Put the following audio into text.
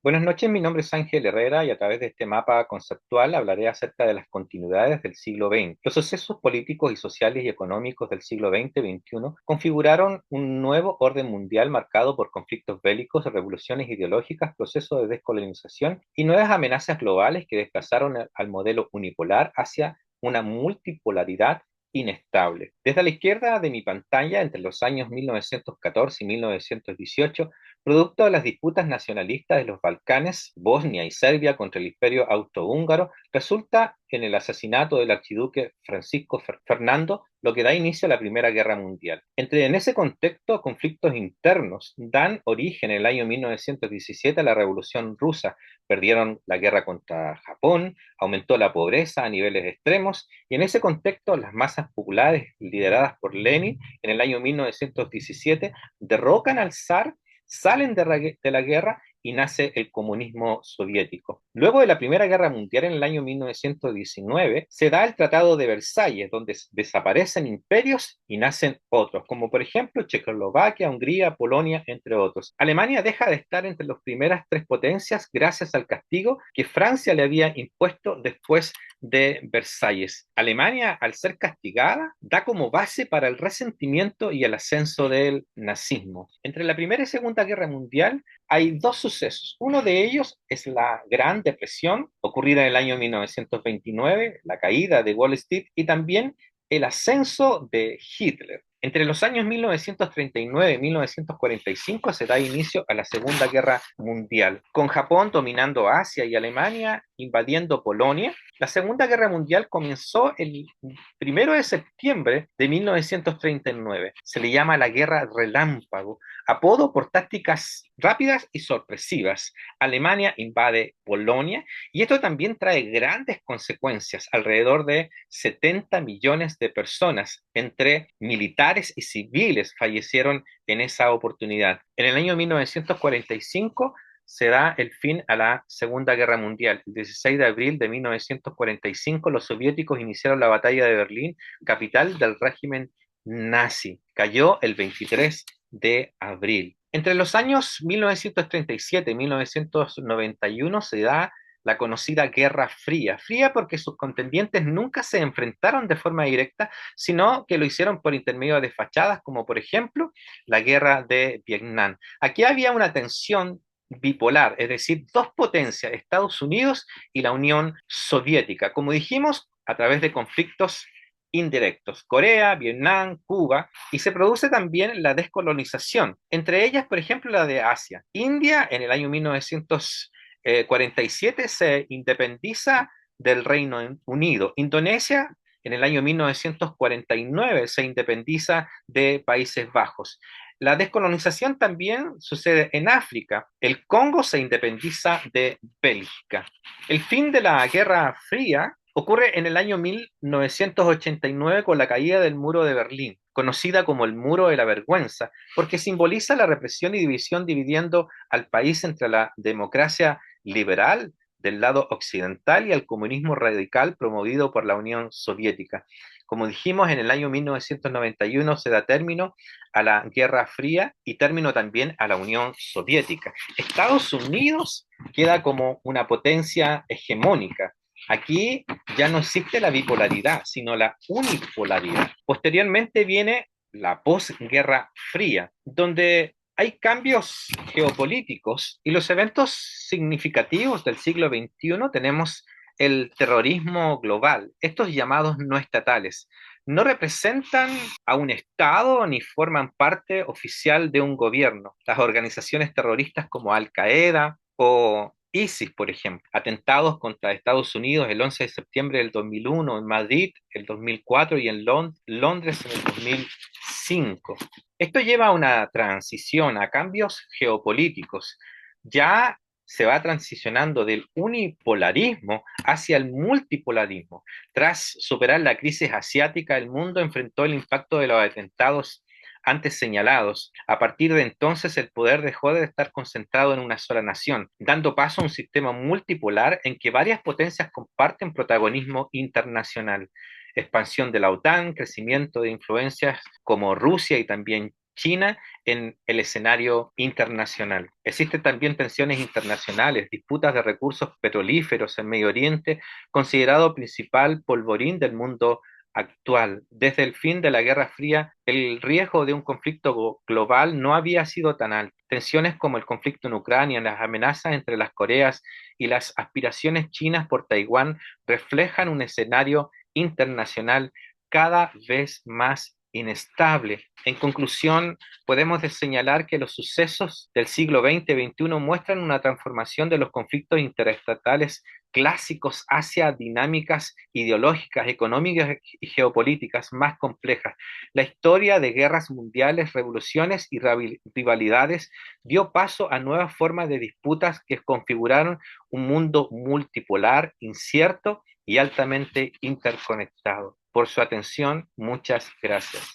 Buenas noches, mi nombre es Ángel Herrera y a través de este mapa conceptual hablaré acerca de las continuidades del siglo XX. Los sucesos políticos y sociales y económicos del siglo XX-XXI configuraron un nuevo orden mundial marcado por conflictos bélicos, revoluciones ideológicas, procesos de descolonización y nuevas amenazas globales que desplazaron al modelo unipolar hacia una multipolaridad inestable. Desde la izquierda de mi pantalla, entre los años 1914 y 1918, producto de las disputas nacionalistas de los Balcanes, Bosnia y Serbia contra el Imperio Austrohúngaro, resulta en el asesinato del archiduque Francisco Fernando, lo que da inicio a la Primera Guerra Mundial. En ese contexto, conflictos internos dan origen en el año 1917 a la Revolución Rusa. Perdieron la guerra contra Japón, aumentó la pobreza a niveles extremos, y en ese contexto las masas populares lideradas por Lenin en el año 1917 derrocan al zar, salen de la guerra y nace el comunismo soviético. Luego de la Primera Guerra Mundial, en el año 1919, se da el Tratado de Versalles, donde desaparecen imperios y nacen otros, como por ejemplo Checoslovaquia, Hungría, Polonia, entre otros. Alemania deja de estar entre las primeras tres potencias gracias al castigo que Francia le había impuesto después de Versalles. Alemania, al ser castigada, da como base para el resentimiento y el ascenso del nazismo. Entre la Primera y Segunda Guerra Mundial hay dos sucesos. Uno de ellos es la Gran Depresión, ocurrida en el año 1929, la caída de Wall Street y también el ascenso de Hitler. Entre los años 1939 y 1945 se da inicio a la Segunda Guerra Mundial, con Japón dominando Asia y Alemania invadiendo Polonia. La Segunda Guerra Mundial comenzó el 1 de septiembre de 1939. Se le llama la Guerra Relámpago, apodo por tácticas rápidas y sorpresivas. Alemania invade Polonia y esto también trae grandes consecuencias. Alrededor de 70 millones de personas, entre militares y civiles, fallecieron en esa oportunidad. En el año 1945 se da el fin a la Segunda Guerra Mundial. El 16 de abril de 1945 los soviéticos iniciaron la batalla de Berlín, capital del régimen nazi. Cayó el 23 de abril. Entre los años 1937 y 1991 se da la conocida Guerra Fría. Fría porque sus contendientes nunca se enfrentaron de forma directa, sino que lo hicieron por intermedio de fachadas, como por ejemplo la Guerra de Vietnam. Aquí había una tensión bipolar, es decir, dos potencias, Estados Unidos y la Unión Soviética, como dijimos, a través de conflictos indirectos, Corea, Vietnam, Cuba, y se produce también la descolonización, entre ellas, por ejemplo, la de Asia. India, en el año 1947, se independiza del Reino Unido. Indonesia, en el año 1949, se independiza de Países Bajos. La descolonización también sucede en África. El Congo se independiza de Bélgica. El fin de la Guerra Fría ocurre en el año 1989 con la caída del muro de Berlín, conocida como el muro de la vergüenza, porque simboliza la represión y división dividiendo al país entre la democracia liberal del lado occidental y el comunismo radical promovido por la Unión Soviética. Como dijimos, en el año 1991 se da término a la Guerra Fría y término también a la Unión Soviética. Estados Unidos queda como una potencia hegemónica. Aquí ya no existe la bipolaridad, sino la unipolaridad. Posteriormente viene la posguerra fría, donde hay cambios geopolíticos y los eventos significativos del siglo XXI tenemos el terrorismo global. Estos llamados no estatales no representan a un Estado ni forman parte oficial de un gobierno. Las organizaciones terroristas como Al Qaeda o ISIS, por ejemplo, atentados contra Estados Unidos el 11 de septiembre del 2001, en Madrid el 2004 y en Londres en el 2005. Esto lleva a una transición, a cambios geopolíticos. Ya se va transicionando del unipolarismo hacia el multipolarismo. Tras superar la crisis asiática, el mundo enfrentó el impacto de los atentados antes señalados. A partir de entonces, el poder dejó de estar concentrado en una sola nación, dando paso a un sistema multipolar en que varias potencias comparten protagonismo internacional. Expansión de la OTAN, crecimiento de influencias como Rusia y también China en el escenario internacional. Existen también tensiones internacionales, disputas de recursos petrolíferos en Medio Oriente, considerado principal polvorín del mundo actual. Desde el fin de la Guerra Fría, el riesgo de un conflicto global no había sido tan alto. Tensiones como el conflicto en Ucrania, las amenazas entre las Coreas y las aspiraciones chinas por Taiwán reflejan un escenario internacional cada vez más inestable. En conclusión, podemos señalar que los sucesos del siglo XX-XXI muestran una transformación de los conflictos interestatales clásicos hacia dinámicas ideológicas, económicas y geopolíticas más complejas. La historia de guerras mundiales, revoluciones y rivalidades dio paso a nuevas formas de disputas que configuraron un mundo multipolar, incierto y altamente interconectado. Por su atención, muchas gracias.